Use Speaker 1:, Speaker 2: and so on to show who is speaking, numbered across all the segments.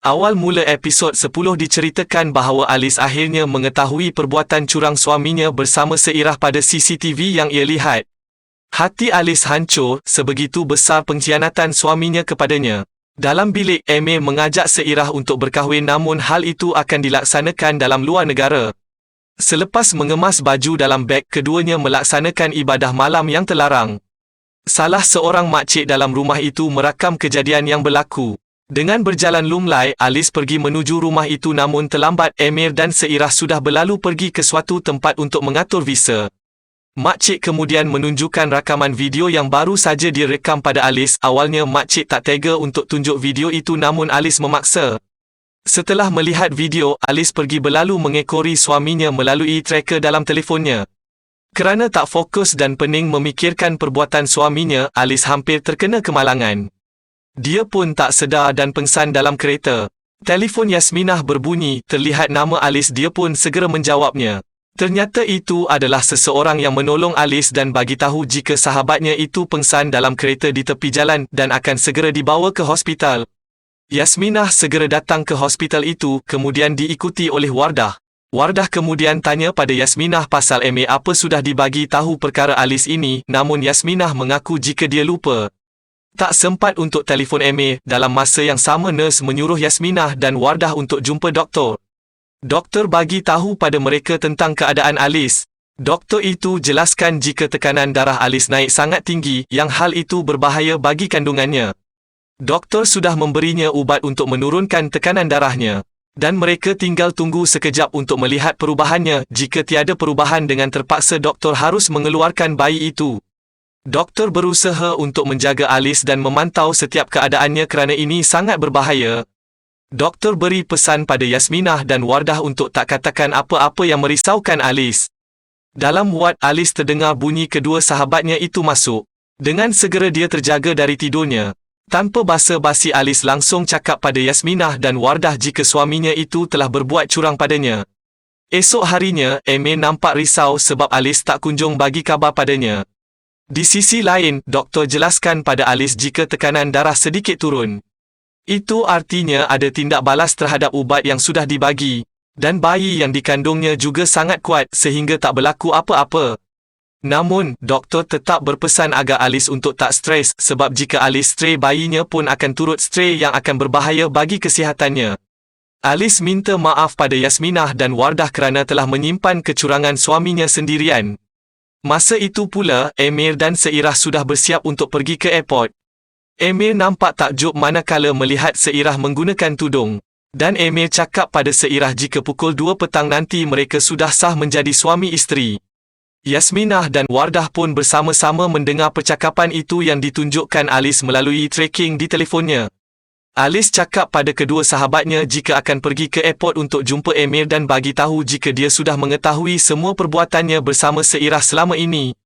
Speaker 1: Awal mula episod 10 diceritakan bahawa Alice akhirnya mengetahui perbuatan curang suaminya bersama seirah pada CCTV yang ia lihat. Hati Alice hancur, sebegitu besar pengkhianatan suaminya kepadanya. Dalam bilik, Amy mengajak seirah untuk berkahwin, namun hal itu akan dilaksanakan dalam luar negara. Selepas mengemas baju dalam beg, keduanya melaksanakan ibadah malam yang terlarang. Salah seorang makcik dalam rumah itu merakam kejadian yang berlaku. Dengan berjalan lumlai, Alice pergi menuju rumah itu, namun terlambat. Emir dan seirah sudah berlalu pergi ke suatu tempat untuk mengatur visa. Makcik kemudian menunjukkan rakaman video yang baru saja direkam pada Alice. Awalnya makcik tak tega untuk tunjuk video itu, namun Alice memaksa. Setelah melihat video, Alice pergi berlalu mengekori suaminya melalui tracker dalam telefonnya. Kerana tak fokus dan pening memikirkan perbuatan suaminya, Alice hampir terkena kemalangan. Dia pun tak sedar dan pengsan dalam kereta. Telefon Yasminah berbunyi, terlihat nama Alice. Dia pun segera menjawabnya. Ternyata itu adalah seseorang yang menolong Alice dan bagi tahu jika sahabatnya itu pengsan dalam kereta di tepi jalan dan akan segera dibawa ke hospital. Yasminah segera datang ke hospital itu, kemudian diikuti oleh Wardah. Wardah kemudian tanya pada Yasminah pasal apa sudah dibagi tahu perkara Alice ini, namun Yasminah mengaku jika dia lupa. Tak sempat untuk telefon dalam masa yang sama nurse menyuruh Yasminah dan Wardah untuk jumpa doktor. Doktor bagi tahu pada mereka tentang keadaan Alice. Doktor itu jelaskan jika tekanan darah Alice naik sangat tinggi, yang hal itu berbahaya bagi kandungannya. Doktor sudah memberinya ubat untuk menurunkan tekanan darahnya. Dan mereka tinggal tunggu sekejap untuk melihat perubahannya. Jika tiada perubahan, dengan terpaksa doktor harus mengeluarkan bayi itu. Doktor berusaha untuk menjaga Alice dan memantau setiap keadaannya kerana ini sangat berbahaya. Doktor beri pesan pada Yasminah dan Wardah untuk tak katakan apa-apa yang merisaukan Alice. Dalam wad, Alice terdengar bunyi kedua sahabatnya itu masuk. Dengan segera dia terjaga dari tidurnya. Tanpa basa-basi, Alice langsung cakap pada Yasminah dan Wardah jika suaminya itu telah berbuat curang padanya. Esok harinya, Amy nampak risau sebab Alice tak kunjung bagi khabar padanya. Di sisi lain, doktor jelaskan pada Alice jika tekanan darah sedikit turun. Itu artinya ada tindak balas terhadap ubat yang sudah dibagi. Dan bayi yang dikandungnya juga sangat kuat sehingga tak berlaku apa-apa. Namun, doktor tetap berpesan agar Alice untuk tak stres sebab jika Alice stres, bayinya pun akan turut stres yang akan berbahaya bagi kesihatannya. Alice minta maaf pada Yasminah dan Wardah kerana telah menyimpan kecurangan suaminya sendirian. Masa itu pula, Emir dan seirah sudah bersiap untuk pergi ke airport. Emir nampak takjub manakala melihat seirah menggunakan tudung. Dan Emir cakap pada seirah jika pukul 2 petang nanti mereka sudah sah menjadi suami isteri. Yasminah dan Wardah pun bersama-sama mendengar percakapan itu yang ditunjukkan Alice melalui tracking di telefonnya. Alice cakap pada kedua sahabatnya jika akan pergi ke airport untuk jumpa Emir dan bagi tahu jika dia sudah mengetahui semua perbuatannya bersama seirah selama ini.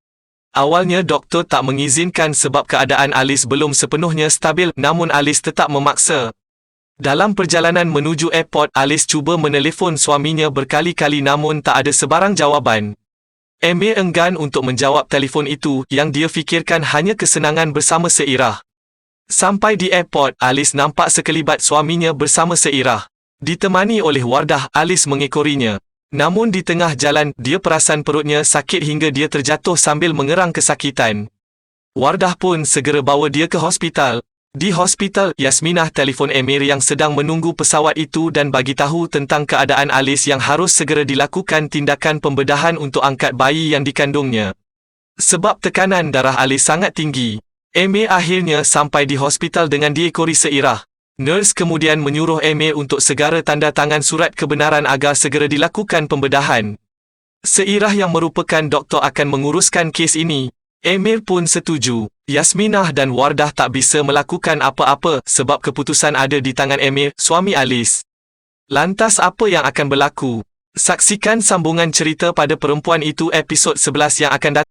Speaker 1: Awalnya doktor tak mengizinkan sebab keadaan Alice belum sepenuhnya stabil, namun Alice tetap memaksa. Dalam perjalanan menuju airport, Alice cuba menelefon suaminya berkali-kali namun tak ada sebarang jawapan. Emir enggan untuk menjawab telefon itu, yang dia fikirkan hanya kesenangan bersama seirah. Sampai di airport, Alice nampak sekelibat suaminya bersama seirah. Ditemani oleh Wardah, Alice mengekorinya. Namun di tengah jalan, dia perasan perutnya sakit hingga dia terjatuh sambil mengerang kesakitan. Wardah pun segera bawa dia ke hospital. Di hospital, Yasminah telefon Emir yang sedang menunggu pesawat itu dan bagi tahu tentang keadaan Alice yang harus segera dilakukan tindakan pembedahan untuk angkat bayi yang dikandungnya. Sebab tekanan darah Alice sangat tinggi. Emir akhirnya sampai di hospital dengan diekori seirah. Nurse kemudian menyuruh Emir untuk segera tanda tangan surat kebenaran agar segera dilakukan pembedahan. Seirah yang merupakan doktor akan menguruskan kes ini. Emir pun setuju. Yasminah dan Wardah tak bisa melakukan apa-apa sebab keputusan ada di tangan Emir, suami Alice. Lantas apa yang akan berlaku? Saksikan sambungan cerita pada perempuan itu episod 11 yang akan datang.